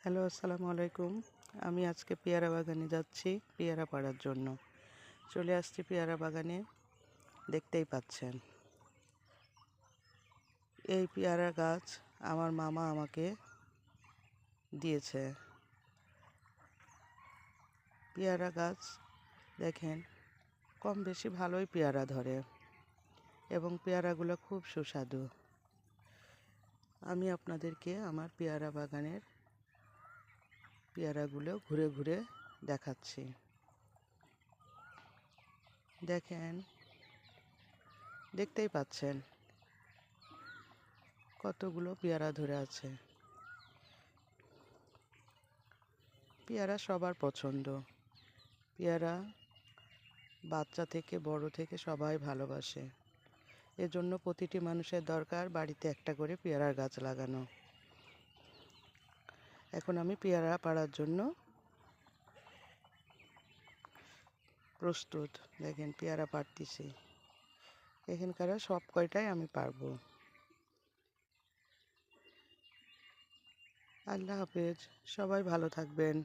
Hello, আসসালামু আলাইকুম। আমি আজকে পেয়ারা বাগানে যাচ্ছি পেয়ারা পাড়ার জন্য। চলে আসছি পেয়ারা বাগানে, দেখতেই পাচ্ছেন। এই পেয়ারা গাছ আমার মামা আমাকে দিয়েছে। পেয়ারা গাছ দেখেন, কম বেশি ভালোই পেয়ারা ধরে এবং পেয়ারাগুলো খুব সুস্বাদু। আমি আপনাদেরকে আমার পেয়ারা বাগানের পেয়ারাগুলো ঘুরে ঘুরে দেখাচ্ছি। দেখেন, দেখতেই পাচ্ছেন কতগুলো পেয়ারা ধরে আছে। পেয়ারা সবার পছন্দ। পেয়ারা বাচ্চা থেকে বড় থেকে সবাই ভালোবাসে। এজন্য প্রতিটি মানুষের দরকার বাড়িতে একটা করে পেয়ারার গাছ লাগানো। এখন আমি পেয়ারা পাড়ার জন্য প্রস্তুত। দেখেন, পেয়ারা পাড়তেছি। এখানকার সব কয়টাই আমি পারবো। আল্লাহ হাফেজ। সবাই ভালো থাকবেন।